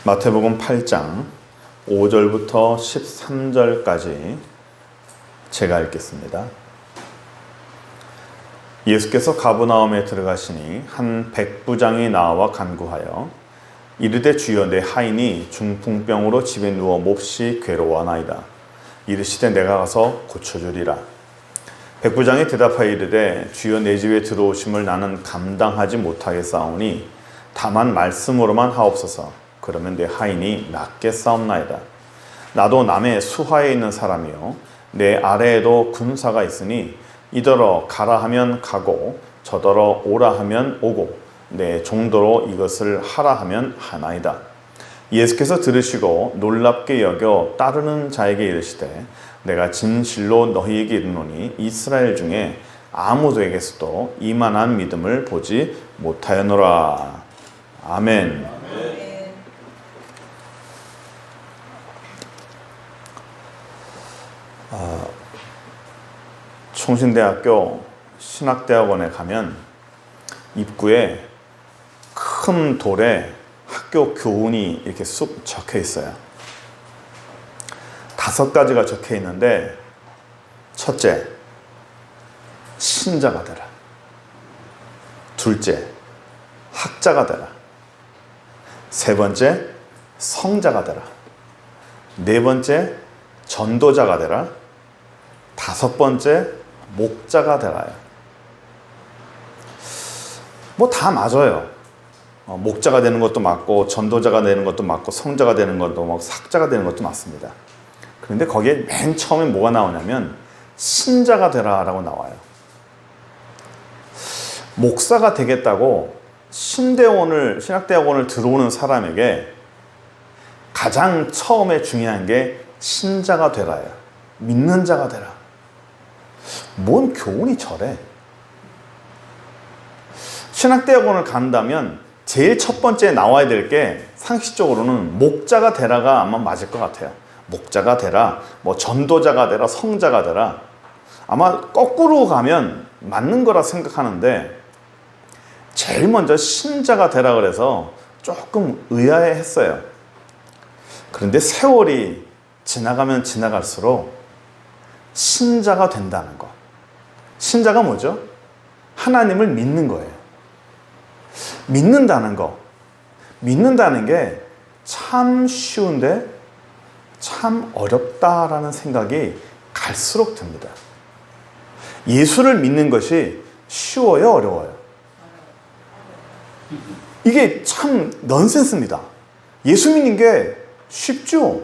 마태복음 8장 5절부터 13절까지 제가 읽겠습니다. 예수께서 가버나움에 들어가시니 한 백부장이 나와 간구하여 이르되 주여 내 하인이 중풍병으로 집에 누워 몹시 괴로워하나이다. 이르시되 내가 가서 고쳐주리라. 백부장이 대답하여 이르되 주여 내 집에 들어오심을 나는 감당하지 못하겠사오니 다만 말씀으로만 하옵소서. 그러면 내 하인이 낫겠사옵나이다. 나도 남의 수하에 있는 사람이요 내 아래에도 군사가 있으니 이더러 가라 하면 가고 저더러 오라 하면 오고 내 종도로 이것을 하라 하면 하나이다. 예수께서 들으시고 놀랍게 여겨 따르는 자에게 이르시되 내가 진실로 너희에게 이르노니 이스라엘 중에 아무도에게서도 이만한 믿음을 보지 못하였노라. 아멘. 총신대학교 신학대학원에 가면 입구에 큰 돌에 학교 교훈이 이렇게 쑥 적혀 있어요. 5가지가 적혀 있는데, 첫째, 신자가 되라. 둘째, 학자가 되라. 세 번째, 성자가 되라. 네 번째, 전도자가 되라. 5번째, 목자가 되라요. 뭐 다 맞아요. 목자가 되는 것도 맞고 전도자가 되는 것도 맞고 성자가 되는 것도 맞고 학자가 되는 것도 맞습니다. 그런데 거기에 맨 처음에 뭐가 나오냐면 신자가 되라라고 나와요. 목사가 되겠다고 신학대학원을 들어오는 사람에게 가장 처음에 중요한 게 신자가 되라예요. 믿는 자가 되라. 뭔 교훈이 저래? 신학대학원을 간다면 제일 첫 번째 나와야 될 게 상식적으로는 목자가 되라가 아마 맞을 것 같아요. 목자가 되라, 뭐 전도자가 되라, 성자가 되라. 아마 거꾸로 가면 맞는 거라 생각하는데 제일 먼저 신자가 되라 그래서 조금 의아해했어요. 그런데 세월이 지나가면 지나갈수록 신자가 된다는 거. 신자가 뭐죠? 하나님을 믿는 거예요. 믿는다는 거. 믿는다는 게 참 쉬운데 참 어렵다라는 생각이 갈수록 듭니다. 예수를 믿는 것이 쉬워요, 어려워요? 이게 참 넌센스입니다. 예수 믿는 게 쉽죠?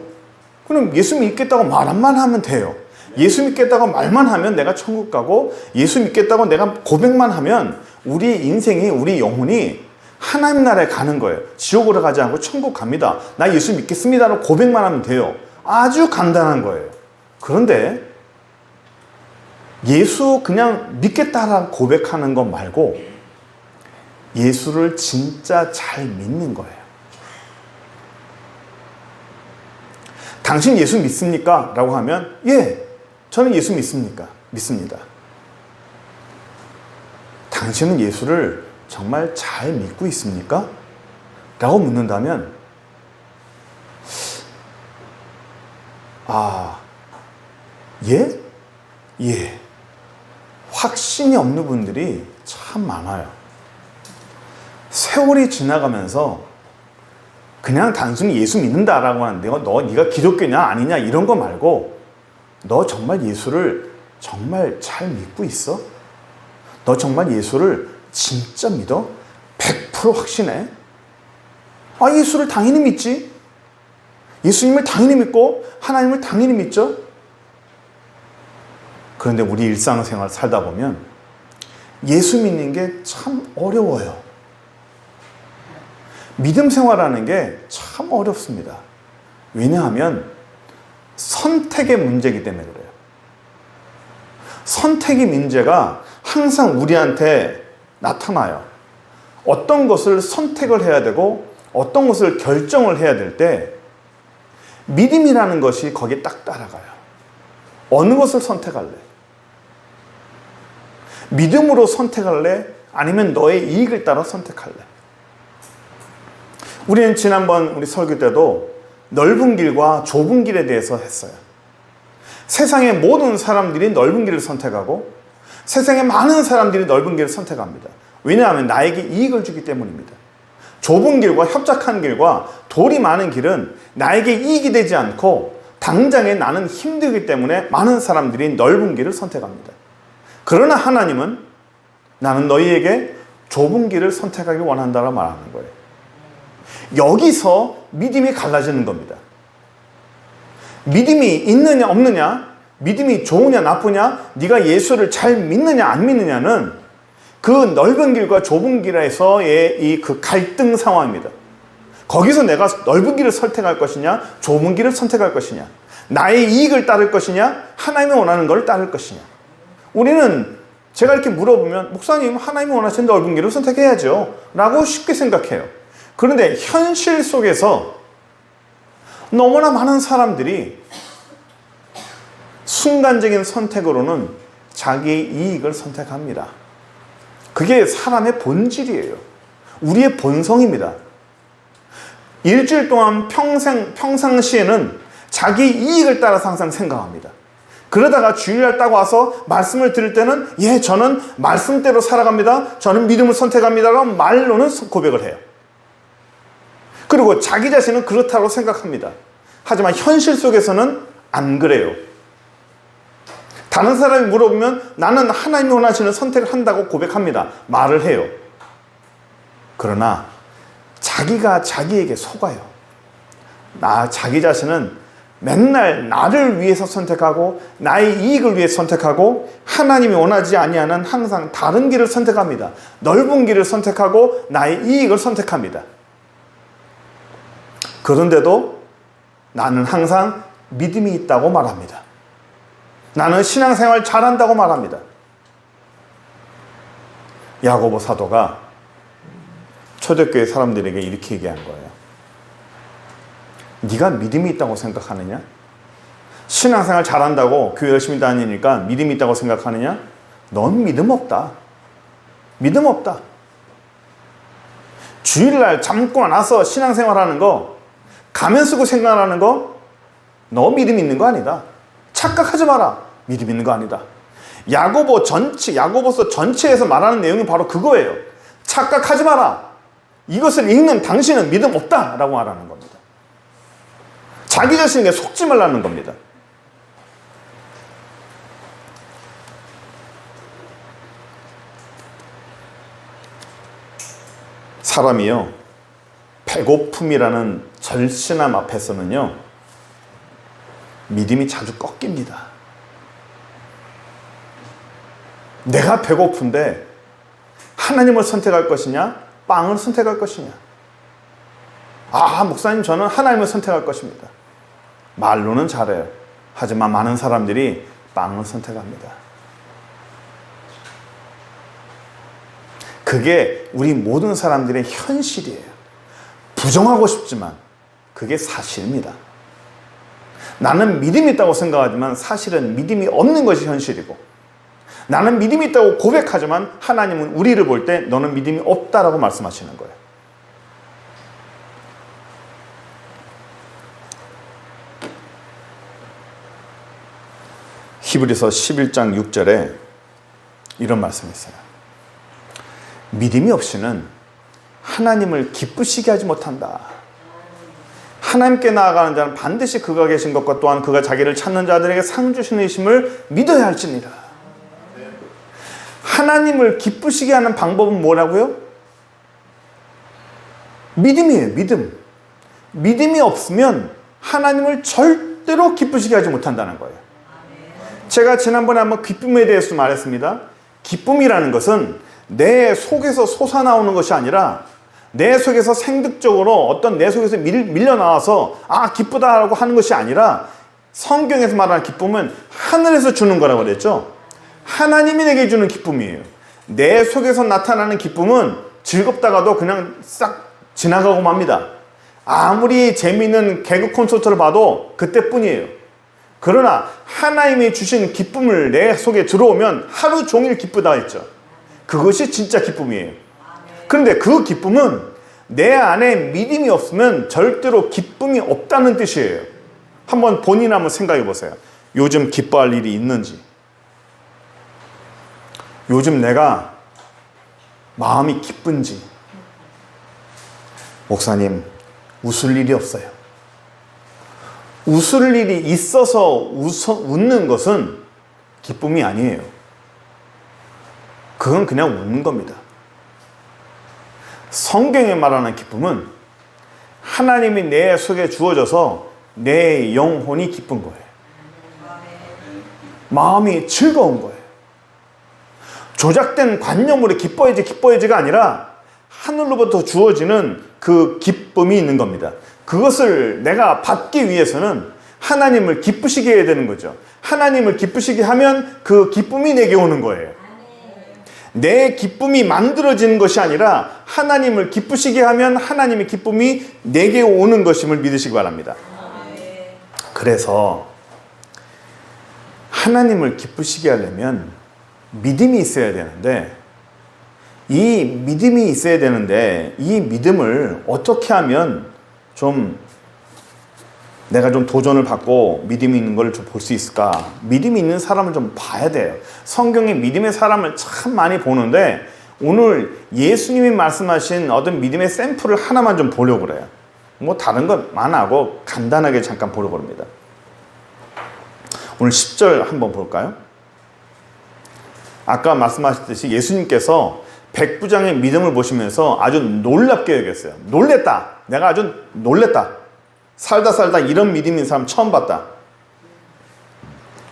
그럼 예수 믿겠다고 말만 하면 돼요. 예수 믿겠다고 말만 하면 내가 천국 가고, 예수 믿겠다고 내가 고백만 하면 우리 인생이, 우리 영혼이 하나님 나라에 가는 거예요. 지옥으로 가지 않고 천국 갑니다. 나 예수 믿겠습니다라고 고백만 하면 돼요. 아주 간단한 거예요. 그런데 예수 그냥 믿겠다라고 고백하는 것 말고 예수를 진짜 잘 믿는 거예요. 당신 예수 믿습니까? 라고 하면 예, 저는 예수 믿습니다. 당신은 예수를 정말 잘 믿고 있습니까? 라고 묻는다면 예? 예. 확신이 없는 분들이 참 많아요. 세월이 지나가면서 그냥 단순히 예수 믿는다라고 하는데 네가 기독교냐 아니냐 이런 거 말고 너 정말 예수를 정말 잘 믿고 있어? 너 정말 예수를 진짜 믿어? 100% 확신해? 예수를 당연히 믿지. 예수님을 당연히 믿고 하나님을 당연히 믿죠. 그런데 우리 일상생활 살다 보면 예수 믿는 게 참 어려워요. 믿음 생활하는 게 참 어렵습니다. 왜냐하면 선택의 문제이기 때문에 그래요. 선택의 문제가 항상 우리한테 나타나요. 어떤 것을 선택을 해야 되고 어떤 것을 결정을 해야 될 때 믿음이라는 것이 거기에 딱 따라가요. 어느 것을 선택할래? 믿음으로 선택할래? 아니면 너의 이익을 따라 선택할래? 우리는 지난번 우리 설교 때도 넓은 길과 좁은 길에 대해서 했어요. 세상의 모든 사람들이 넓은 길을 선택하고 세상의 많은 사람들이 넓은 길을 선택합니다. 왜냐하면 나에게 이익을 주기 때문입니다. 좁은 길과 협착한 길과 돌이 많은 길은 나에게 이익이 되지 않고 당장에 나는 힘들기 때문에 많은 사람들이 넓은 길을 선택합니다. 그러나 하나님은 나는 너희에게 좁은 길을 선택하기 원한다고 말하는 거예요. 여기서 믿음이 갈라지는 겁니다. 믿음이 있느냐 없느냐, 믿음이 좋으냐 나쁘냐, 네가 예수를 잘 믿느냐 안 믿느냐는 그 넓은 길과 좁은 길에서의 이 그 갈등 상황입니다. 거기서 내가 넓은 길을 선택할 것이냐 좁은 길을 선택할 것이냐, 나의 이익을 따를 것이냐 하나님이 원하는 걸 따를 것이냐. 우리는 제가 이렇게 물어보면 목사님 하나님이 원하시는 넓은 길을 선택해야죠 라고 쉽게 생각해요. 그런데 현실 속에서 너무나 많은 사람들이 순간적인 선택으로는 자기의 이익을 선택합니다. 그게 사람의 본질이에요. 우리의 본성입니다. 일주일 동안 평상시에는 자기 이익을 따라서 항상 생각합니다. 그러다가 주일날 딱 와서 말씀을 들을 때는 저는 말씀대로 살아갑니다. 저는 믿음을 선택합니다. 라고 말로는 고백을 해요. 그리고 자기 자신은 그렇다고 생각합니다. 하지만 현실 속에서는 안 그래요. 다른 사람이 물어보면 나는 하나님이 원하시는 선택을 한다고 고백합니다. 말을 해요. 그러나 자기가 자기에게 속아요. 자기 자신은 맨날 나를 위해서 선택하고 나의 이익을 위해 선택하고 하나님이 원하지 아니하는 항상 다른 길을 선택합니다. 넓은 길을 선택하고 나의 이익을 선택합니다. 그런데도 나는 항상 믿음이 있다고 말합니다. 나는 신앙생활 잘한다고 말합니다. 야고보 사도가 초대교회 사람들에게 이렇게 얘기한 거예요. 네가 믿음이 있다고 생각하느냐? 신앙생활 잘한다고 교회 열심히 다니니까 믿음이 있다고 생각하느냐? 넌 믿음 없다. 믿음 없다. 주일날 잠고 나서 신앙생활하는 거, 가면 쓰고 생각하는 거, 너 믿음 있는 거 아니다. 착각하지 마라. 믿음 있는 거 아니다. 야고보서 전체에서 말하는 내용이 바로 그거예요. 착각하지 마라. 이것을 읽는 당신은 믿음 없다라고 말하는 겁니다. 자기 자신에게 속지 말라는 겁니다. 사람이요, 배고픔이라는 절신함 앞에서는요, 믿음이 자주 꺾입니다. 내가 배고픈데 하나님을 선택할 것이냐, 빵을 선택할 것이냐. 목사님 저는 하나님을 선택할 것입니다. 말로는 잘해요. 하지만 많은 사람들이 빵을 선택합니다. 그게 우리 모든 사람들의 현실이에요. 부정하고 싶지만 그게 사실입니다. 나는 믿음이 있다고 생각하지만 사실은 믿음이 없는 것이 현실이고, 나는 믿음이 있다고 고백하지만 하나님은 우리를 볼 때 너는 믿음이 없다라고 말씀하시는 거예요. 히브리서 11장 6절에 이런 말씀이 있어요. 믿음이 없이는 하나님을 기쁘시게 하지 못한다. 하나님께 나아가는 자는 반드시 그가 계신 것과 또한 그가 자기를 찾는 자들에게 상 주시는 이심을 믿어야 할지니라. 하나님을 기쁘시게 하는 방법은 뭐라고요? 믿음이에요. 믿음. 믿음이 없으면 하나님을 절대로 기쁘시게 하지 못한다는 거예요. 제가 지난번에 한번 기쁨에 대해서 말했습니다. 기쁨이라는 것은 내 속에서 솟아나오는 것이 아니라 내 속에서 생득적으로 어떤 내 속에서 밀려나와서 기쁘다라고 하는 것이 아니라, 성경에서 말하는 기쁨은 하늘에서 주는 거라고 그랬죠. 하나님이 내게 주는 기쁨이에요. 내 속에서 나타나는 기쁨은 즐겁다가도 그냥 싹 지나가고 맙니다. 아무리 재미있는 개그 콘서트를 봐도 그때뿐이에요. 그러나 하나님이 주신 기쁨을 내 속에 들어오면 하루 종일 기쁘다 했죠. 그것이 진짜 기쁨이에요. 그런데 그 기쁨은 내 안에 믿음이 없으면 절대로 기쁨이 없다는 뜻이에요. 한번 본인 한번 생각해 보세요. 요즘 기뻐할 일이 있는지, 요즘 내가 마음이 기쁜지. 목사님, 웃을 일이 없어요. 웃을 일이 있어서 웃는 것은 기쁨이 아니에요. 그건 그냥 웃는 겁니다. 성경에 말하는 기쁨은 하나님이 내 속에 주어져서 내 영혼이 기쁜 거예요. 마음이 즐거운 거예요. 조작된 관념으로 기뻐야지가 아니라 하늘로부터 주어지는 그 기쁨이 있는 겁니다. 그것을 내가 받기 위해서는 하나님을 기쁘시게 해야 되는 거죠. 하나님을 기쁘시게 하면 그 기쁨이 내게 오는 거예요. 내 기쁨이 만들어지는 것이 아니라 하나님을 기쁘시게 하면 하나님의 기쁨이 내게 오는 것임을 믿으시기 바랍니다. 그래서 하나님을 기쁘시게 하려면 믿음이 있어야 되는데, 이 믿음이 있어야 되는데 이 믿음을 어떻게 하면 내가 좀 도전을 받고 믿음이 있는 걸 좀 볼 수 있을까? 믿음이 있는 사람을 좀 봐야 돼요. 성경에 믿음의 사람을 참 많이 보는데 오늘 예수님이 말씀하신 어떤 믿음의 샘플을 하나만 좀 보려고 그래요. 뭐 다른 건 안 하고 간단하게 잠깐 보려고 합니다. 오늘 10절 한번 볼까요? 아까 말씀하셨듯이 예수님께서 백부장의 믿음을 보시면서 아주 놀랍게 여겼어요. 놀랬다. 내가 아주 놀랬다. 살다 이런 믿음 있는 사람 처음 봤다.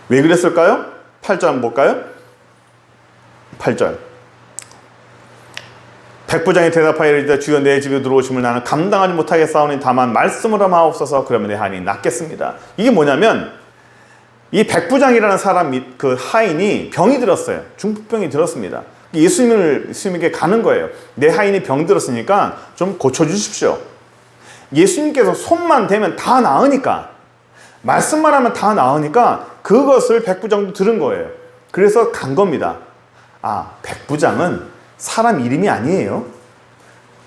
왜 그랬을까요? 8절 한번 볼까요? 8절. 백부장이 대답하여 이르되 주여 내 집에 들어오심을 나는 감당하지 못하겠사오니 다만 말씀으로 하옵소서. 그러면 내 한이 낫겠습니다. 이게 뭐냐면 이 백부장이라는 사람, 그 하인이 병이 들었어요. 중풍병이 들었습니다. 예수님에게 가는 거예요. 내 하인이 병 들었으니까 좀 고쳐주십시오. 예수님께서 손만 대면 다 나으니까, 말씀만 하면 다 나으니까 그것을 백부장도 들은 거예요. 그래서 간 겁니다. 아, 백부장은 사람 이름이 아니에요.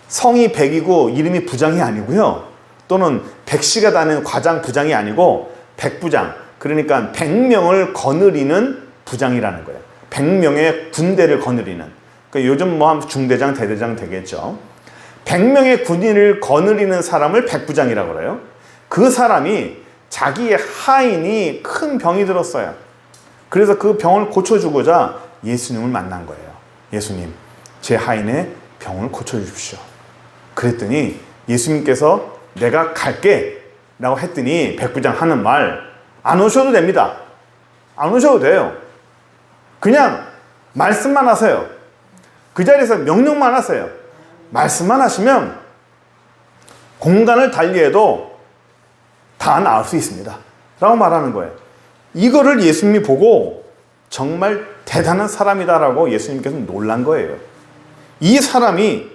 성이 백이고 이름이 부장이 아니고요. 또는 백씨가 다니는 과장 부장이 아니고 백부장. 그러니까 100명을 거느리는 부장이라는 거예요. 100명의 군대를 거느리는. 그러니까 요즘 뭐 중대장, 대대장 되겠죠. 100명의 군인을 거느리는 사람을 백부장이라고 그래요. 그 사람이 자기의 하인이 큰 병이 들었어요. 그래서 그 병을 고쳐주고자 예수님을 만난 거예요. 예수님, 제 하인의 병을 고쳐주십시오. 그랬더니 예수님께서 내가 갈게 라고 했더니 백부장 하는 말, 안 오셔도 됩니다. 안 오셔도 돼요. 그냥 말씀만 하세요. 그 자리에서 명령만 하세요. 말씀만 하시면 공간을 달리해도 다 나을 수 있습니다. 라고 말하는 거예요. 이거를 예수님이 보고 정말 대단한 사람이다라고 예수님께서 놀란 거예요. 이 사람이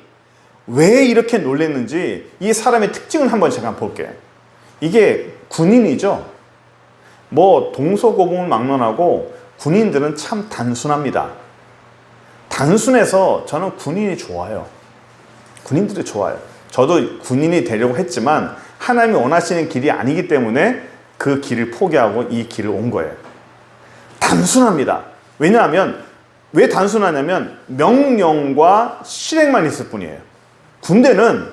왜 이렇게 놀랐는지 이 사람의 특징을 한번 제가 볼게요. 이게 군인이죠. 뭐 동서고금을 막론하고 군인들은 참 단순합니다. 단순해서 저는 군인이 좋아요. 군인들이 좋아요. 저도 군인이 되려고 했지만 하나님이 원하시는 길이 아니기 때문에 그 길을 포기하고 이 길을 온 거예요. 단순합니다. 왜냐하면 왜 단순하냐면 명령과 실행만 있을 뿐이에요. 군대는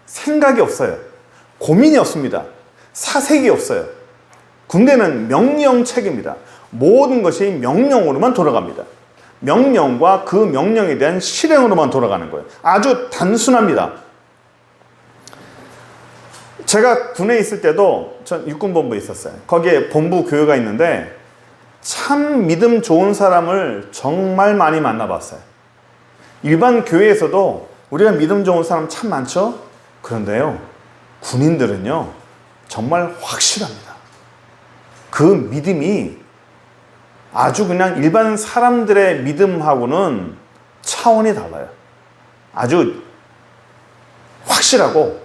생각이 없어요. 고민이 없습니다. 사색이 없어요. 군대는 명령책입니다. 모든 것이 명령으로만 돌아갑니다. 명령과 그 명령에 대한 실행으로만 돌아가는 거예요. 아주 단순합니다. 제가 군에 있을 때도 전 육군본부에 있었어요. 거기에 본부 교회가 있는데 참 믿음 좋은 사람을 정말 많이 만나봤어요. 일반 교회에서도 우리가 믿음 좋은 사람 참 많죠? 그런데요, 군인들은요 정말 확실합니다. 그 믿음이 아주 그냥 일반 사람들의 믿음하고는 차원이 달라요. 아주 확실하고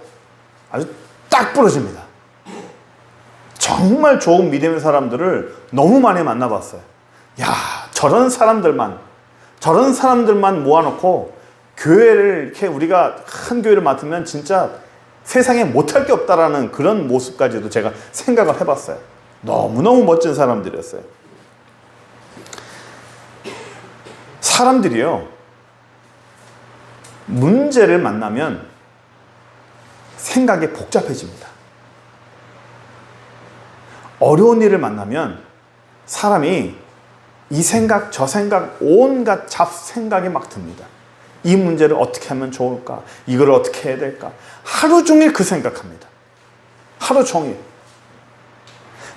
아주 딱 부러집니다. 정말 좋은 믿음의 사람들을 너무 많이 만나봤어요. 야, 저런 사람들만 모아놓고 교회를 이렇게 우리가 한 교회를 맡으면 진짜 세상에 못할 게 없다라는 그런 모습까지도 제가 생각을 해봤어요. 너무너무 멋진 사람들이었어요. 사람들이요, 문제를 만나면 생각이 복잡해집니다. 어려운 일을 만나면 사람이 이 생각 저 생각 온갖 잡생각이 막 듭니다. 이 문제를 어떻게 하면 좋을까? 이걸 어떻게 해야 될까? 하루 종일 그 생각합니다. 하루 종일.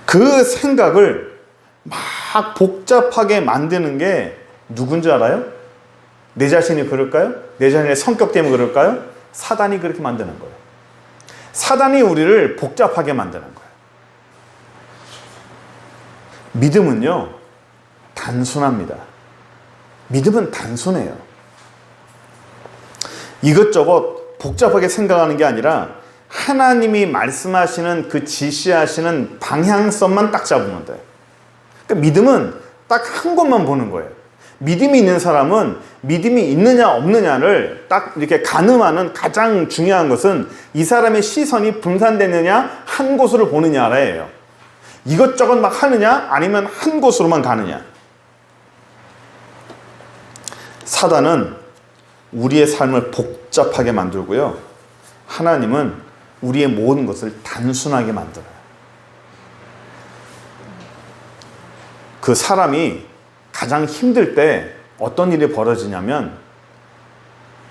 그 생각을 막 복잡하게 만드는 게 누군지 알아요? 내 자신이 그럴까요? 내 자신의 성격 때문에 그럴까요? 사단이 그렇게 만드는 거예요. 사단이 우리를 복잡하게 만드는 거예요. 믿음은요, 단순합니다. 믿음은 단순해요. 이것저것 복잡하게 생각하는 게 아니라 하나님이 말씀하시는 그 지시하시는 방향성만 딱 잡으면 돼요. 그러니까 믿음은 딱 한 곳만 보는 거예요. 믿음이 있는 사람은 믿음이 있느냐 없느냐를 딱 이렇게 가늠하는 가장 중요한 것은 이 사람의 시선이 분산되느냐 한 곳으로 보느냐예요. 이것저것 막 하느냐 아니면 한 곳으로만 가느냐. 사단은 우리의 삶을 복잡하게 만들고요, 하나님은 우리의 모든 것을 단순하게 만들어요. 그 사람이 가장 힘들 때 어떤 일이 벌어지냐면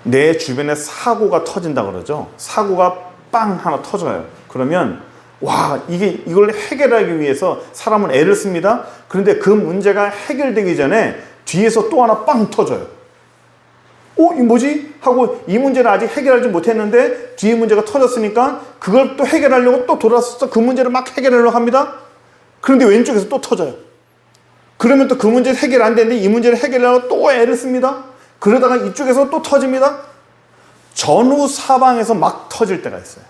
내 주변에 사고가 터진다 그러죠. 사고가 빵 하나 터져요. 그러면 와, 이걸 해결하기 위해서 사람은 애를 씁니다. 그런데 그 문제가 해결되기 전에 뒤에서 또 하나 빵 터져요. 이 뭐지? 하고 이 문제를 아직 해결하지 못했는데 뒤에 문제가 터졌으니까 그걸 또 해결하려고 또 돌아서서 그 문제를 막 해결하려고 합니다. 그런데 왼쪽에서 또 터져요. 그러면 또 그 문제 해결 안 되는데 이 문제를 해결하려고 또 애를 씁니다. 그러다가 이쪽에서 또 터집니다. 전후 사방에서 막 터질 때가 있어요.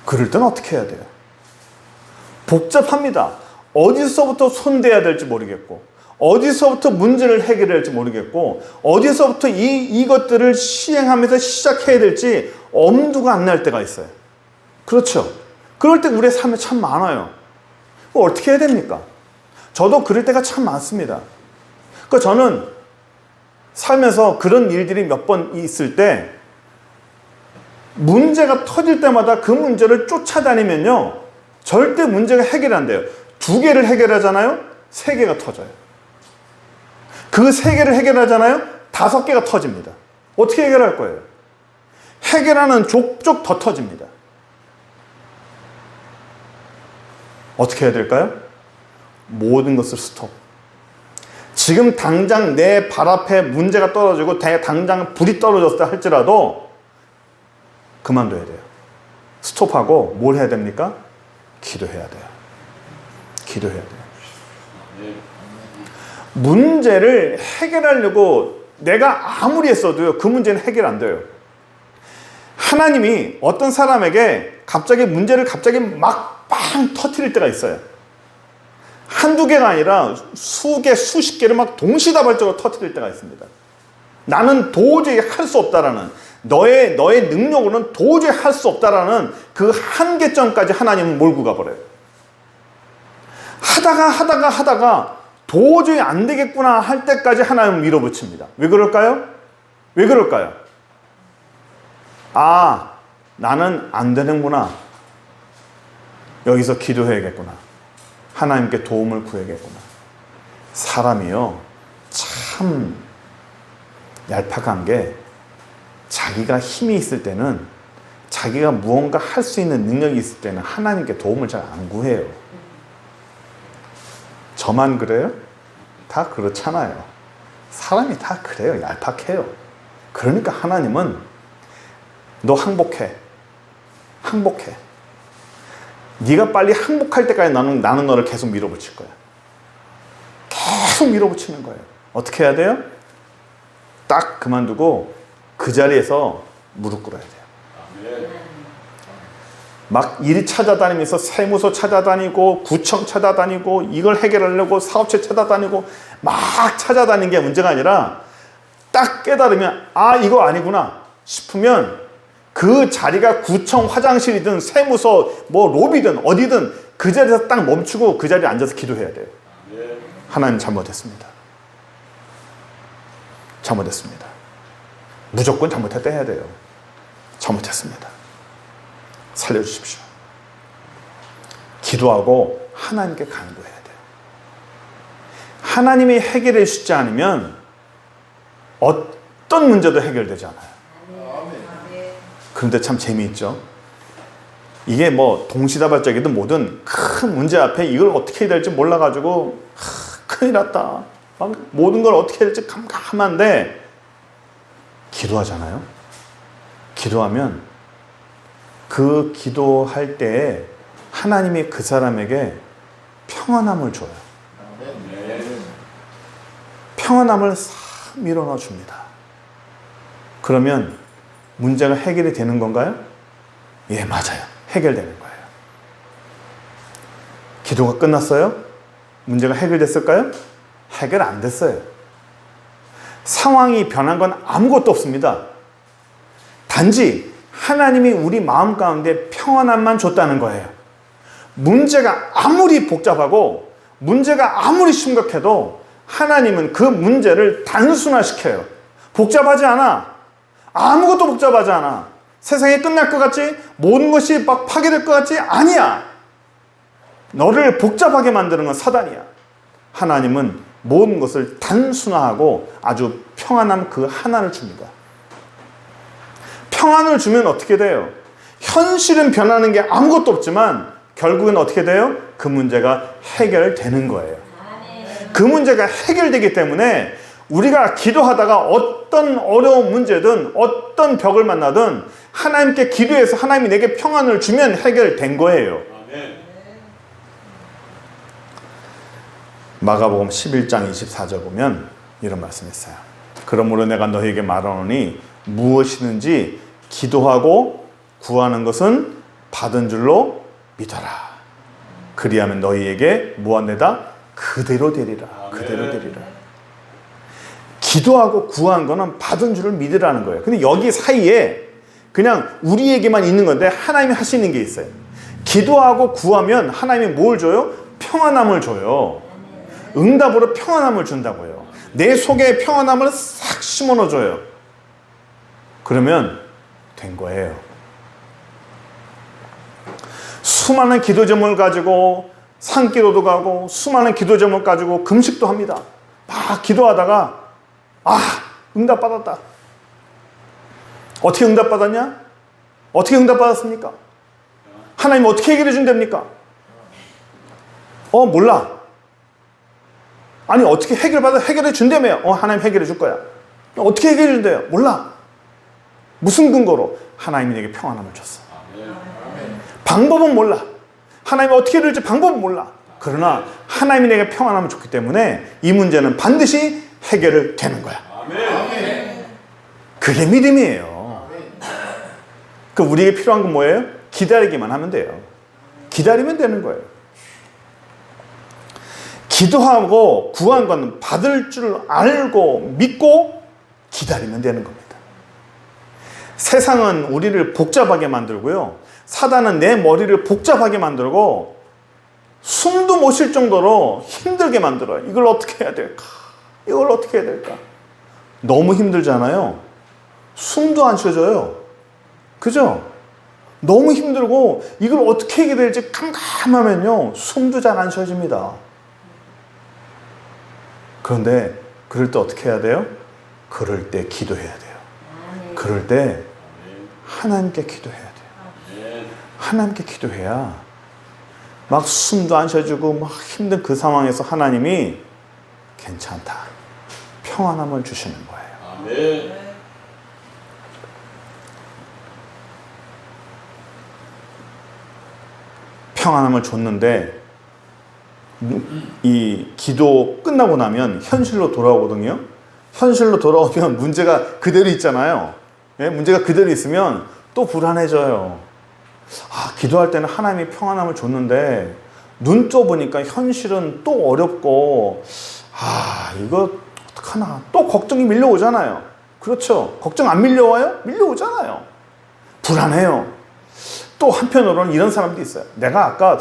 그럴 땐 어떻게 해야 돼요? 복잡합니다. 어디서부터 손대야 될지 모르겠고, 어디서부터 문제를 해결해야 할지 모르겠고, 어디서부터 이것들을 시행하면서 시작해야 될지 엄두가 안 날 때가 있어요. 그렇죠? 그럴 때 우리의 삶에 참 많아요. 어떻게 해야 됩니까? 저도 그럴 때가 참 많습니다. 그러니까 저는 살면서 그런 일들이 몇 번 있을 때 문제가 터질 때마다 그 문제를 쫓아다니면요, 절대 문제가 해결 안 돼요. 2개를 해결하잖아요? 3개가 터져요. 그 3개를 해결하잖아요? 5개가 터집니다. 어떻게 해결할 거예요? 해결하는 족족 더 터집니다. 어떻게 해야 될까요? 모든 것을 스톱. 지금 당장 내 발 앞에 문제가 떨어지고 당장 불이 떨어졌다 할지라도 그만둬야 돼요. 스톱하고 뭘 해야 됩니까? 기도해야 돼요. 기도해야 돼요. 문제를 해결하려고 내가 아무리 했어도요, 그 문제는 해결 안 돼요. 하나님이 어떤 사람에게 문제를 막 빵 터뜨릴 때가 있어요. 한두 개가 아니라 수개, 수십 개를 막 동시다발적으로 터뜨릴 때가 있습니다. 나는 도저히 할 수 없다라는, 너의 능력으로는 도저히 할 수 없다라는 그 한계점까지 하나님은 몰고 가버려요. 하다가 도저히 안 되겠구나 할 때까지 하나님은 밀어붙입니다. 왜 그럴까요? 왜 그럴까요? 아, 나는 안 되는구나. 여기서 기도해야겠구나. 하나님께 도움을 구해야겠구나. 사람이요, 참 얄팍한 게 자기가 힘이 있을 때는, 자기가 무언가 할 수 있는 능력이 있을 때는 하나님께 도움을 잘 안 구해요. 저만 그래요? 다 그렇잖아요. 사람이 다 그래요. 얄팍해요. 그러니까 하나님은 너 항복해. 네가 빨리 항복할 때까지 나는 너를 계속 밀어붙일 거야. 계속 밀어붙이는 거예요. 어떻게 해야 돼요? 딱 그만두고 그 자리에서 무릎 꿇어야 돼요. 막 일 찾아다니면서 세무서 찾아다니고 구청 찾아다니고 이걸 해결하려고 사업체 찾아다니고 막 찾아다니는 게 문제가 아니라 딱 깨달으면 아 이거 아니구나 싶으면 그 자리가 구청 화장실이든 세무서 뭐 로비든 어디든 그 자리에서 딱 멈추고 그 자리에 앉아서 기도해야 돼요. 하나님 잘못했습니다. 잘못했습니다. 무조건 잘못했다 해야 돼요. 잘못했습니다. 살려주십시오. 기도하고 하나님께 간구해야 돼요. 하나님이 해결해 주시지 않으면 어떤 문제도 해결되지 않아요. 그런데 참 재미있죠. 이게 뭐 동시다발적이든 뭐든 큰 문제 앞에 이걸 어떻게 해야 될지 몰라가지고 큰일 났다. 막 모든 걸 어떻게 해야 될지 깜깜한데 기도하잖아요. 기도하면 그 기도할 때에 하나님이 그 사람에게 평안함을 줘요. 평안함을 싹 밀어넣어 줍니다. 그러면 문제가 해결이 되는 건가요? 예, 맞아요. 해결되는 거예요. 기도가 끝났어요? 문제가 해결됐을까요? 해결 안 됐어요. 상황이 변한 건 아무것도 없습니다. 단지 하나님이 우리 마음 가운데 평안함만 줬다는 거예요. 문제가 아무리 복잡하고 문제가 아무리 심각해도 하나님은 그 문제를 단순화시켜요. 복잡하지 않아. 아무것도 복잡하지 않아. 세상이 끝날 것 같지? 모든 것이 막 파괴될 것 같지? 아니야. 너를 복잡하게 만드는 건 사단이야. 하나님은 모든 것을 단순화하고 아주 평안함 그 하나를 줍니다. 평안을 주면 어떻게 돼요? 현실은 변하는 게 아무것도 없지만 결국은 어떻게 돼요? 그 문제가 해결되는 거예요. 그 문제가 해결되기 때문에 우리가 기도하다가 어떤 어려운 문제든 어떤 벽을 만나든 하나님께 기도해서 하나님이 내게 평안을 주면 해결된 거예요. 마가복음 11장 24절 보면 이런 말씀이 있어요. 그러므로 내가 너희에게 말하노니 무엇이든지 기도하고 구하는 것은 받은 줄로 믿어라. 그리하면 너희에게 무한대다 그대로 되리라. 그대로 되리라. 기도하고 구한 거는 받은 줄을 믿으라는 거예요. 근데 여기 사이에 그냥 우리에게만 있는 건데 하나님이 하시는 게 있어요. 기도하고 구하면 하나님이 뭘 줘요? 평안함을 줘요. 응답으로 평안함을 준다고요. 내 속에 평안함을 싹 심어넣어줘요. 그러면 된 거예요. 수많은 기도 제목을 가지고 산기도도 가고 수많은 기도 제목 가지고 금식도 합니다. 막 기도하다가 응답받았다. 어떻게 응답받았냐? 어떻게 응답받았습니까? 하나님 어떻게 해결해 준답니까? 몰라. 아니 어떻게 해결해 준다며요? 하나님 해결해 줄 거야. 어떻게 해결해 준대요? 몰라. 무슨 근거로? 하나님이 내게 평안함을 줬어. 방법은 몰라. 하나님이 어떻게 해결할지 방법은 몰라. 그러나 하나님이 내게 평안함을 줬기 때문에 이 문제는 반드시 해결을 되는 거야. 그게 믿음이에요. 그 우리에게 필요한 건 뭐예요? 기다리기만 하면 돼요. 기다리면 되는 거예요. 기도하고 구한 건 받을 줄 알고 믿고 기다리면 되는 겁니다. 세상은 우리를 복잡하게 만들고요. 사단은 내 머리를 복잡하게 만들고 숨도 못 쉴 정도로 힘들게 만들어요. 이걸 어떻게 해야 될까? 이걸 어떻게 해야 될까? 너무 힘들잖아요. 숨도 안 쉬어져요. 그죠? 너무 힘들고 이걸 어떻게 해야 될지 깜깜하면요. 숨도 잘 안 쉬어집니다. 그런데 그럴 때 어떻게 해야 돼요? 그럴 때 기도해야 돼요. 그럴 때 하나님께 기도해야 돼요. 하나님께 기도해야 막 숨도 안 쉬어지고 막 힘든 그 상황에서 하나님이 괜찮다. 평안함을 주시는 거예요. 평안함을 줬는데 이 기도 끝나고 나면 현실로 돌아오거든요. 현실로 돌아오면 문제가 그대로 있잖아요. 문제가 그대로 있으면 또 불안해져요. 기도할 때는 하나님이 평안함을 줬는데 눈 떠보니까 현실은 또 어렵고 이거 어떡하나, 또 걱정이 밀려오잖아요. 그렇죠? 걱정 안 밀려와요? 밀려오잖아요. 불안해요. 또 한편으로는 이런 사람도 있어요. 내가 아까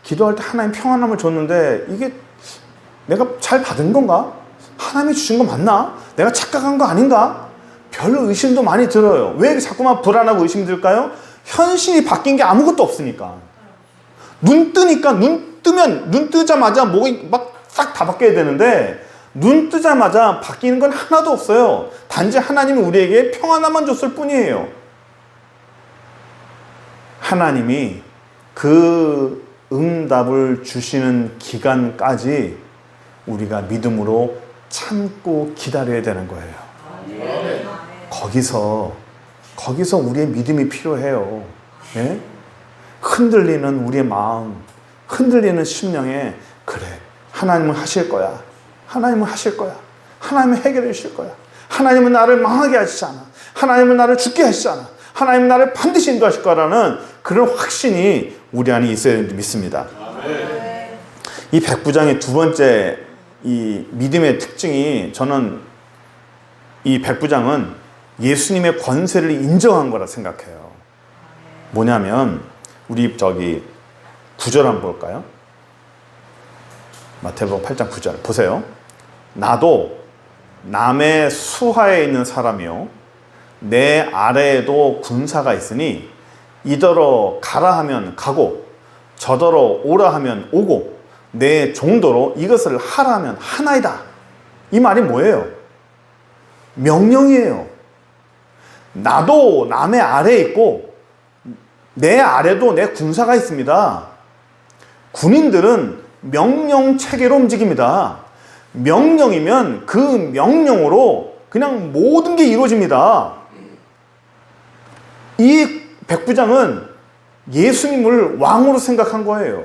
기도할 때 하나님 평안함을 줬는데 이게 내가 잘 받은 건가? 하나님이 주신 거 맞나? 내가 착각한 거 아닌가? 별 의심도 많이 들어요. 왜 자꾸만 불안하고 의심 들까요? 현실이 바뀐 게 아무것도 없으니까. 눈 뜨자마자 목이 막 싹 다 바뀌어야 되는데 눈 뜨자마자 바뀌는 건 하나도 없어요. 단지 하나님이 우리에게 평안함만 줬을 뿐이에요. 하나님이 그 응답을 주시는 기간까지 우리가 믿음으로 참고 기다려야 되는 거예요. 거기서 우리의 믿음이 필요해요. 예? 흔들리는 우리의 마음, 흔들리는 심령에, 그래, 하나님은 하실 거야. 하나님은 하실 거야. 하나님은 해결해 주실 거야. 하나님은 나를 망하게 하시지 않아. 하나님은 나를 죽게 하시지 않아. 하나님은 나를 반드시 인도하실 거라는 그런 확신이 우리 안에 있어야 되는지 믿습니다. 이 백부장의 두 번째 이 믿음의 특징이, 저는 이 백부장은 예수님의 권세를 인정한 거라 생각해요. 뭐냐면 우리 9절 한번 볼까요? 마태복음 8장 9절 보세요. 나도 남의 수하에 있는 사람이요 내 아래에도 군사가 있으니 이더러 가라 하면 가고 저더러 오라 하면 오고 내 종도로 이것을 하라 하면 하나이다. 이 말이 뭐예요? 명령이에요. 나도 남의 아래에 있고 내 아래도 내 군사가 있습니다. 군인들은 명령 체계로 움직입니다. 명령이면 그 명령으로 그냥 모든 게 이루어집니다. 이 백부장은 예수님을 왕으로 생각한 거예요.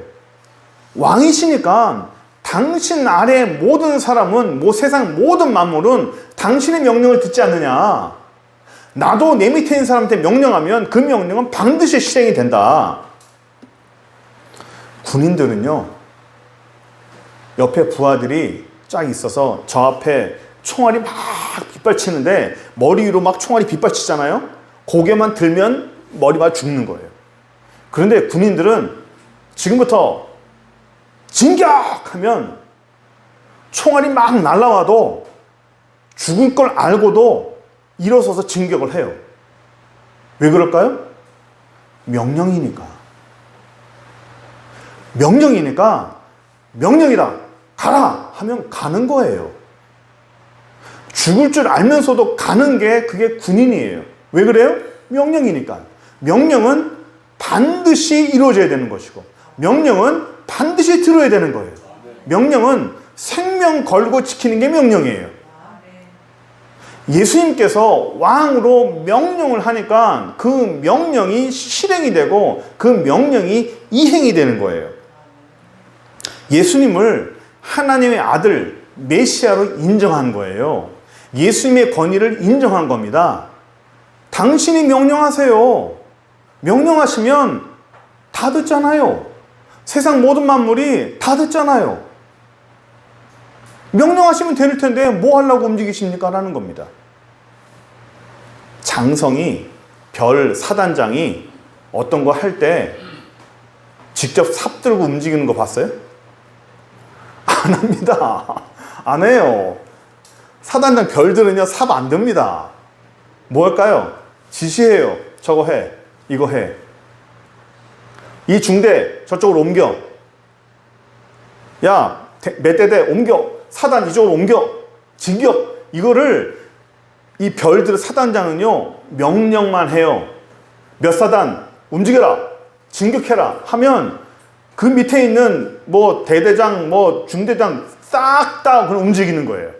왕이시니까 당신 아래 모든 사람은, 세상 모든 만물은 당신의 명령을 듣지 않느냐. 나도 내 밑에 있는 사람한테 명령하면 그 명령은 반드시 실행이 된다. 군인들은요, 옆에 부하들이 쫙 있어서 저 앞에 총알이 막 빗발치는데 머리 위로 막 총알이 빗발치잖아요. 고개만 들면 머리가 죽는 거예요. 그런데 군인들은 지금부터 진격하면 총알이 막 날아와도 죽을 걸 알고도 일어서서 진격을 해요. 왜 그럴까요? 명령이니까. 명령이다. 가라 하면 가는 거예요. 죽을 줄 알면서도 가는 게 그게 군인이에요. 왜 그래요? 명령이니까. 명령은 반드시 이루어져야 되는 것이고 명령은 반드시 들어야 되는 거예요. 명령은 생명 걸고 지키는 게 명령이에요. 예수님께서 왕으로 명령을 하니까 그 명령이 실행이 되고 그 명령이 이행이 되는 거예요. 예수님을 하나님의 아들 메시아로 인정한 거예요. 예수님의 권위를 인정한 겁니다. 당신이 명령하세요. 명령하시면 다 듣잖아요. 세상 모든 만물이 다 듣잖아요. 명령하시면 될 텐데 뭐 하려고 움직이십니까? 라는 겁니다. 장성이, 별 사단장이 어떤 거 할 때 직접 삽 들고 움직이는 거 봤어요? 안 합니다. 안 해요. 사단장 별들은요, 삽 안 듭니다. 뭐 할까요? 지시해요. 저거 해. 이거 해. 이 중대 저쪽으로 옮겨. 야, 몇 대대 옮겨. 사단 이쪽으로 옮겨. 진격. 이거를 이 별들 사단장은요, 명령만 해요. 몇 사단 움직여라. 진격해라. 하면 그 밑에 있는 대대장, 중대장 싹 다 그냥 움직이는 거예요.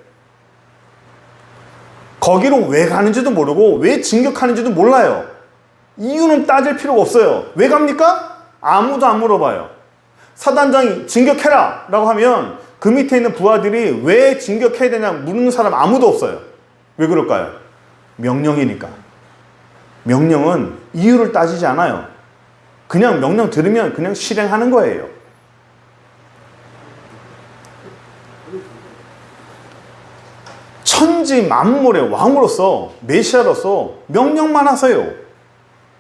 거기로 왜 가는지도 모르고 왜 진격하는지도 몰라요. 이유는 따질 필요가 없어요. 왜 갑니까? 아무도 안 물어봐요. 사단장이 진격해라 라고 하면 그 밑에 있는 부하들이 왜 진격해야 되냐 묻는 사람 아무도 없어요. 왜 그럴까요? 명령이니까. 명령은 이유를 따지지 않아요. 그냥 명령 들으면 그냥 실행하는 거예요. 천지 만물의 왕으로서, 메시아로서 명령만 하세요.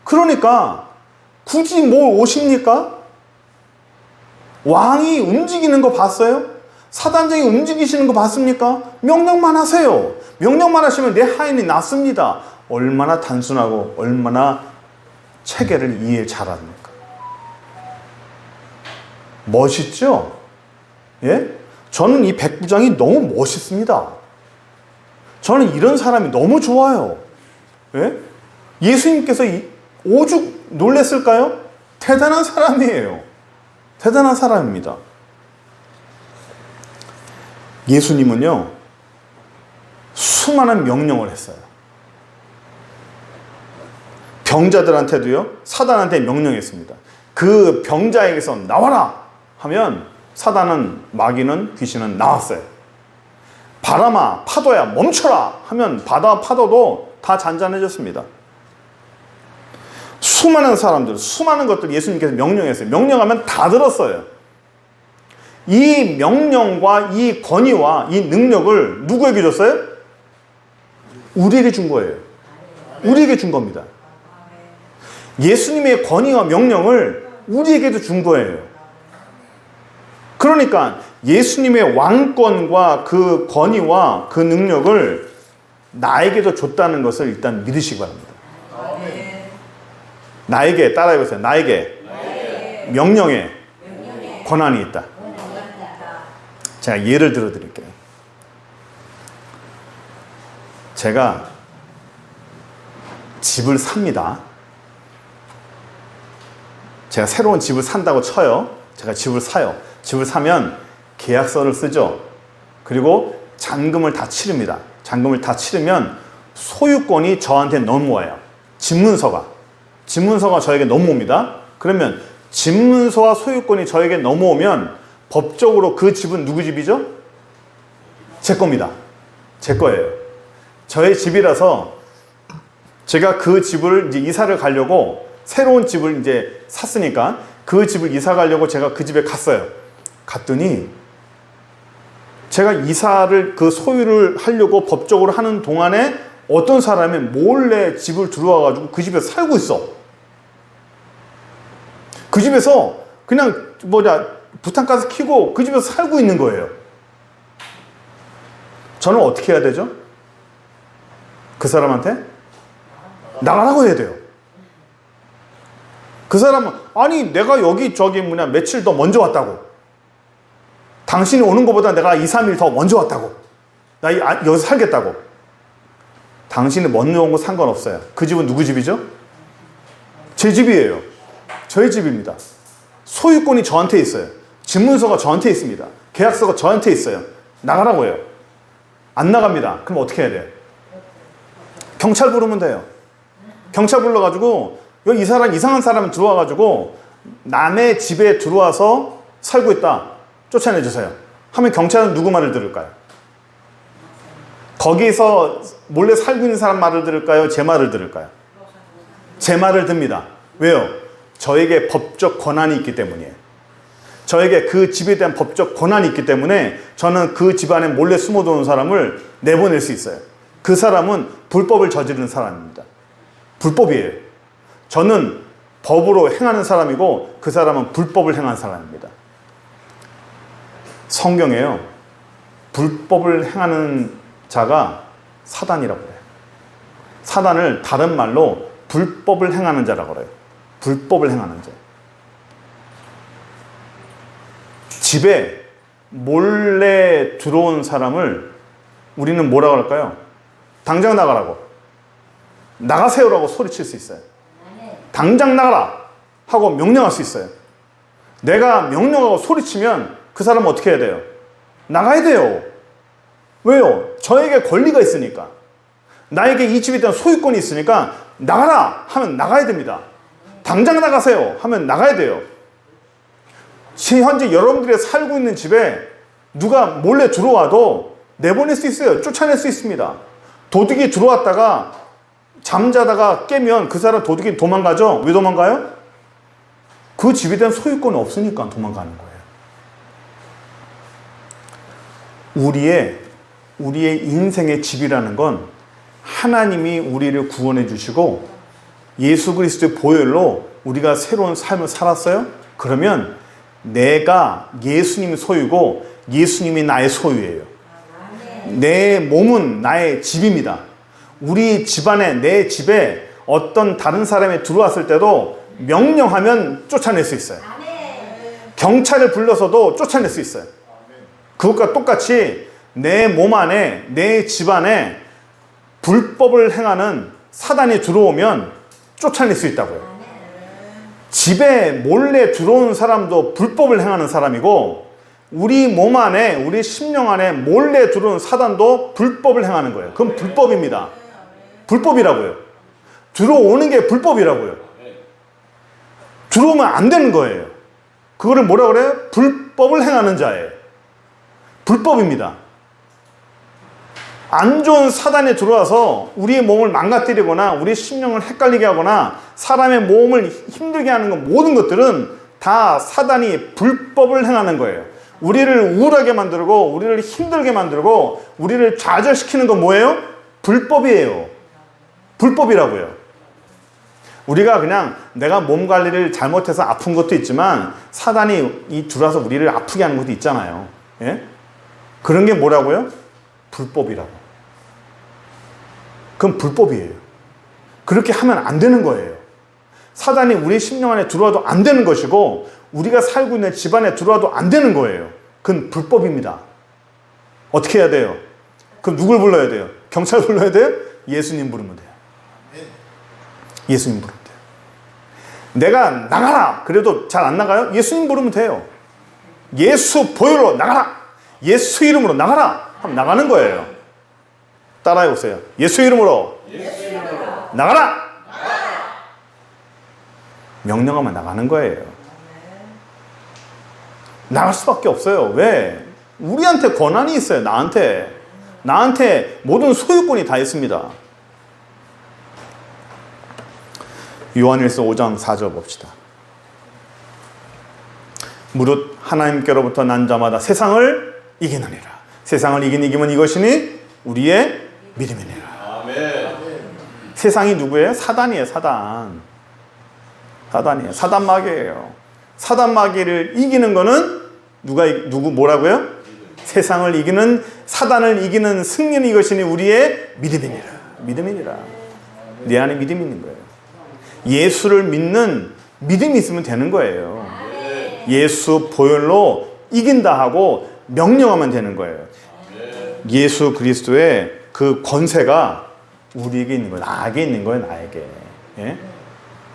그러니까 굳이 뭘 오십니까? 왕이 움직이는 거 봤어요? 사단장이 움직이시는 거 봤습니까? 명령만 하세요. 명령만 하시면 내 하인이 낫습니다. 얼마나 단순하고 얼마나 체계를 이해 잘합니까? 멋있죠? 예? 저는 이 백부장이 너무 멋있습니다. 저는 이런 사람이 너무 좋아요. 예? 예수님께서 오죽 놀랬을까요? 대단한 사람이에요. 대단한 사람입니다. 예수님은요, 수많은 명령을 했어요. 병자들한테도요, 사단한테 명령했습니다. 그 병자에게서 나와라 하면 사단은, 마귀는, 귀신은 나왔어요. 바람아, 파도야, 멈춰라 하면 바다와 파도도 다 잔잔해졌습니다. 수많은 사람들, 수많은 것들 예수님께서 명령했어요. 명령하면 다 들었어요. 이 명령과 이 권위와 이 능력을 누구에게 줬어요? 우리에게 준 거예요. 우리에게 준 겁니다. 예수님의 권위와 명령을 우리에게도 준 거예요. 그러니까 예수님의 왕권과 그 권위와 그 능력을 나에게도 줬다는 것을 일단 믿으시기 바랍니다. 나에게, 따라해보세요. 나에게 명령의 권한이 있다. 제가 예를 들어 드릴게요. 제가 집을 삽니다. 제가 새로운 집을 산다고 쳐요. 제가 집을 사요. 집을 사면 계약서를 쓰죠. 그리고 잔금을 다 치릅니다. 잔금을 다 치르면 소유권이 저한테 넘어와요. 집문서가 저에게 넘어옵니다. 그러면 집문서와 소유권이 저에게 넘어오면 법적으로 그 집은 누구 집이죠? 제 겁니다. 제 거예요. 저의 집이라서 제가 그 집을 이제 이사를 가려고, 새로운 집을 이제 샀으니까 그 집을 이사 가려고 제가 그 집에 갔어요. 갔더니 제가 이사를, 그 소유를 하려고 법적으로 하는 동안에 어떤 사람이 몰래 집을 들어와 가지고 그 집에 살고 있어. 그 집에서 그냥 부탄가스 켜고 그 집에서 살고 있는 거예요. 저는 어떻게 해야 되죠? 그 사람한테 나가라고 해야 돼요. 그 사람은, 아니 내가 여기 며칠 더 먼저 왔다고, 당신이 오는 것보다 내가 2, 3일 더 먼저 왔다고, 나 여기서 살겠다고. 당신이 먼저 온 거 상관없어요. 그 집은 누구 집이죠? 제 집이에요. 저희 집입니다. 소유권이 저한테 있어요. 집문서가 저한테 있습니다. 계약서가 저한테 있어요. 나가라고 해요. 안 나갑니다. 그럼 어떻게 해야 돼요? 경찰 부르면 돼요. 경찰 불러가지고, 여기 이 사람, 이상한 사람 들어와가지고 남의 집에 들어와서 살고 있다, 쫓아내주세요 하면 경찰은 누구 말을 들을까요? 거기서 몰래 살고 있는 사람 말을 들을까요? 제 말을 들을까요? 제 말을 듭니다. 왜요? 저에게 법적 권한이 있기 때문이에요. 저에게 그 집에 대한 법적 권한이 있기 때문에 저는 그 집안에 몰래 숨어도는 사람을 내보낼 수 있어요. 그 사람은 불법을 저지르는 사람입니다. 불법이에요. 저는 법으로 행하는 사람이고 그 사람은 불법을 행한 사람입니다. 성경에요, 불법을 행하는 자가 사단이라고 해요. 사단을 다른 말로 불법을 행하는 자라고 그래요. 불법을 행하는 자. 집에 몰래 들어온 사람을 우리는 뭐라고 할까요? 당장 나가라고, 나가세요라고 소리칠 수 있어요. 당장 나가라 하고 명령할 수 있어요. 내가 명령하고 소리치면 그 사람은 어떻게 해야 돼요? 나가야 돼요. 왜요? 저에게 권리가 있으니까. 나에게 이 집에 대한 소유권이 있으니까 나가라 하면 나가야 됩니다. 당장 나가세요 하면 나가야 돼요. 현재 여러분들이 살고 있는 집에 누가 몰래 들어와도 내보낼 수 있어요. 쫓아낼 수 있습니다. 도둑이 들어왔다가 잠자다가 깨면 그 사람, 도둑이 도망가죠? 왜 도망가요? 그 집에 대한 소유권이 없으니까 도망가는 거예요. 우리의 인생의 집이라는 건 하나님이 우리를 구원해 주시고 예수 그리스도의 보혈로 우리가 새로운 삶을 살았어요? 그러면 내가 예수님이 소유고 예수님이 나의 소유예요. 내 몸은 나의 집입니다. 우리 집안에, 내 집에 어떤 다른 사람이 들어왔을 때도 명령하면 쫓아낼 수 있어요. 경찰을 불러서도 쫓아낼 수 있어요. 그것과 똑같이 내 몸 안에, 내 집안에 불법을 행하는 사단이 들어오면 쫓아낼 수 있다고요. 집에 몰래 들어온 사람도 불법을 행하는 사람이고, 우리 몸 안에, 우리 심령 안에 몰래 들어온 사단도 불법을 행하는 거예요. 그건 불법입니다. 불법이라고요. 들어오는 게 불법이라고요. 들어오면 안 되는 거예요. 그거를 뭐라 그래요? 불법을 행하는 자예요. 불법입니다. 안 좋은 사단이 들어와서 우리의 몸을 망가뜨리거나 우리 심령을 헷갈리게 하거나 사람의 몸을 힘들게 하는 것, 모든 것들은 다 사단이 불법을 행하는 거예요. 우리를 우울하게 만들고 우리를 힘들게 만들고 우리를 좌절시키는 건 뭐예요? 불법이에요. 불법이라고요. 우리가 그냥 내가 몸 관리를 잘못해서 아픈 것도 있지만 사단이 들어와서 우리를 아프게 하는 것도 있잖아요. 예? 그런 게 뭐라고요? 불법이라고. 그건 불법이에요. 그렇게 하면 안 되는 거예요. 사단이 우리 심령 안에 들어와도 안 되는 것이고 우리가 살고 있는 집안에 들어와도 안 되는 거예요. 그건 불법입니다. 어떻게 해야 돼요? 그럼 누굴 불러야 돼요? 경찰 불러야 돼요? 예수님 부르면 돼요. 예수님 부르면 돼요. 내가 나가라 그래도 잘 안 나가요? 예수님 부르면 돼요. 예수 보혈로 나가라, 예수 이름으로 나가라 하면 나가는 거예요. 따라해 보세요. 예수 이름으로, 나가라! 명령하면 나가는 거예요. 나갈 수밖에 없어요. 왜? 우리한테 권한이 있어요. 나한테 모든 소유권이 다 있습니다. 요한일서 5장 4절 봅시다. 무릇 하나님께로부터 난 자마다 세상을 이기느니라. 세상을 이기면 이것이니 우리의 믿음이니라. 아멘. 세상이 누구예요? 사단이에요. 사단이에요. 사단 마귀예요. 사단 마귀를 이기는 거는 뭐라고요? 세상을 이기는, 사단을 이기는 승리는 이것이니 우리의 믿음이니라. 내 안에 믿음이 있는 거예요. 예수를 믿는 믿음이 있으면 되는 거예요. 예수 보혈로 이긴다 하고 명령하면 되는 거예요. 예수 그리스도의 그 권세가 우리에게 있는 거예요. 나에게 있는 거예요. 나에게. 예?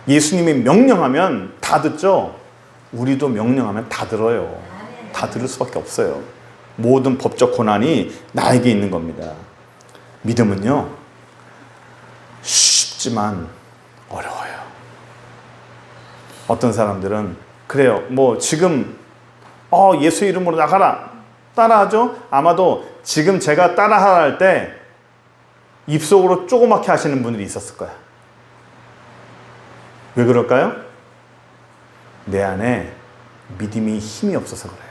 예수님이 명령하면 다 듣죠. 우리도 명령하면 다 들어요. 다 들을 수밖에 없어요. 모든 법적 권한이 나에게 있는 겁니다. 믿음은요, 쉽지만 어려워요. 어떤 사람들은 그래요. 뭐 지금 예수 이름으로 나가라 따라하죠. 아마도 지금 제가 따라하라 할 때 입속으로 조그맣게 하시는 분들이 있었을 거야. 왜 그럴까요? 내 안에 믿음이 힘이 없어서 그래요.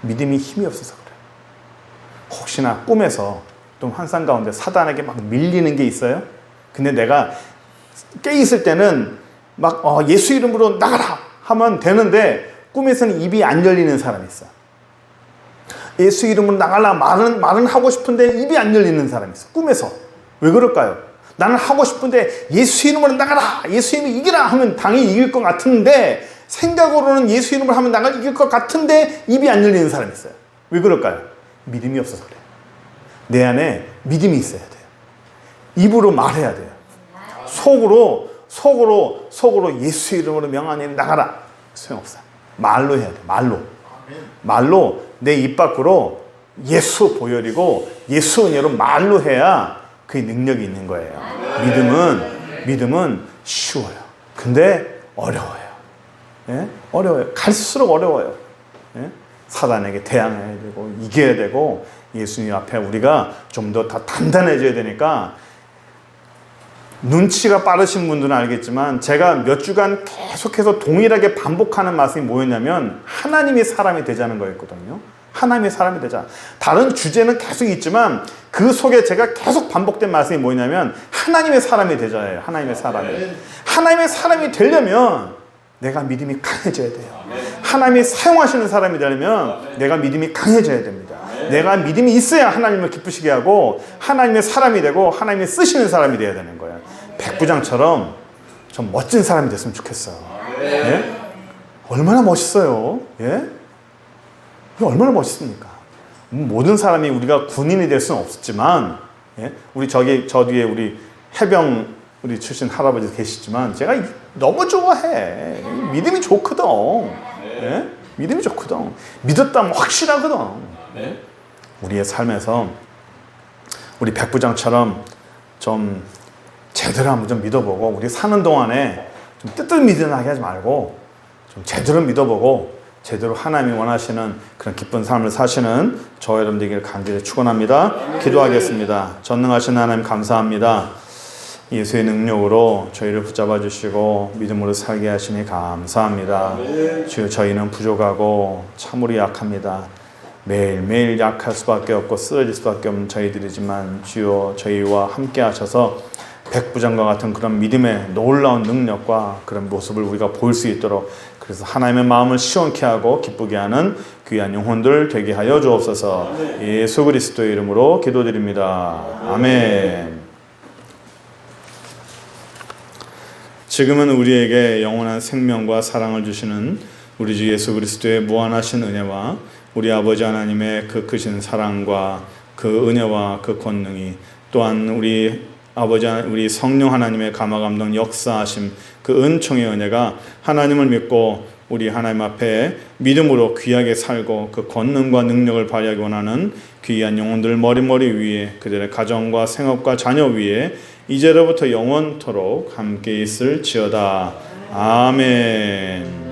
믿음이 힘이 없어서 그래요. 혹시나 꿈에서 또 환상 가운데 사단에게 막 밀리는 게 있어요? 근데 내가 깨있을 때는 막 예수 이름으로 나가라 하면 되는데 꿈에서는 입이 안 열리는 사람이 있어. 예수 이름으로 나가라 말은 하고 싶은데 입이 안 열리는 사람이 있어. 꿈에서. 왜 그럴까요? 나는 하고 싶은데 예수 이름으로 나가라, 예수 이름으로 이기라 하면 당연히 이길 것 같은데 생각으로는 예수 이름으로 하면 나가 이길 것 같은데 입이 안 열리는 사람이 있어요. 왜 그럴까요? 믿음이 없어서 그래요. 내 안에 믿음이 있어야 돼요. 입으로 말해야 돼요. 속으로 예수 이름으로 명하니 나가라. 소용없어요. 말로 해야 돼요. 말로 내 입 밖으로 예수 보혈이고 예수 은혜로 말로 해야 그 능력이 있는 거예요. 믿음은 쉬워요. 근데 어려워요. 예? 어려워요. 갈수록 어려워요. 예? 사단에게 대항해야 되고 이겨야 되고 예수님 앞에 우리가 좀 더 단단해져야 되니까 눈치가 빠르신 분들은 알겠지만 제가 몇 주간 계속해서 동일하게 반복하는 말씀이 뭐였냐면 하나님이 사람이 되자는 거였거든요. 하나님의 사람이 되자. 다른 주제는 계속 있지만 그 속에 제가 계속 반복된 말씀이 뭐냐면 하나님의 사람이 되자예요. 하나님의 사람이. 하나님의 사람이 되려면 내가 믿음이 강해져야 돼요. 하나님이 사용하시는 사람이 되려면 내가 믿음이 강해져야 됩니다. 내가 믿음이 있어야 하나님을 기쁘시게 하고 하나님의 사람이 되고 하나님이 쓰시는 사람이 되어야 되는 거예요. 백부장처럼 좀 멋진 사람이 됐으면 좋겠어요. 예? 얼마나 멋있어요. 예? 얼마나 멋있습니까? 모든 사람이 우리가 군인이 될 수는 없었지만, 예? 우리 저 뒤에 우리 해병 우리 출신 할아버지 계시지만 제가 너무 좋아해. 믿음이 좋거든. 예? 믿음이 좋거든. 믿었다면 확실하거든. 예? 우리의 삶에서 우리 백부장처럼 좀 제대로 한번 좀 믿어보고 우리 사는 동안에 좀 뜨뜻미진하게 하지 말고 좀 제대로 믿어보고 제대로 하나님이 원하시는 그런 기쁜 삶을 사시는 저와 여러분 되기를 간절히 축원합니다. 기도하겠습니다. 전능하신 하나님 감사합니다. 예수의 능력으로 저희를 붙잡아 주시고 믿음으로 살게 하시니 감사합니다. 주여 저희는 부족하고 참으로 약합니다. 매일매일 약할 수밖에 없고 쓰러질 수밖에 없는 저희들이지만 주여 저희와 함께 하셔서 백부장과 같은 그런 믿음의 놀라운 능력과 그런 모습을 우리가 볼 수 있도록 그래서 하나님의 마음을 시원케 하고 기쁘게 하는 귀한 영혼들 되게 하여 주옵소서. 예수 그리스도의 이름으로 기도드립니다. 아멘. 지금은 우리에게 영원한 생명과 사랑을 주시는 우리 주 예수 그리스도의 무한하신 은혜와 우리 아버지 하나님의 그 크신 사랑과 그 은혜와 그 권능이 또한 우리 아버지 우리 성령 하나님의 감화감동 역사하심 그 은총의 은혜가 하나님을 믿고 우리 하나님 앞에 믿음으로 귀하게 살고 그 권능과 능력을 발휘하기 원하는 귀한 영혼들 머리머리 위에 그들의 가정과 생업과 자녀 위에 이제로부터 영원토록 함께 있을지어다. 아멘.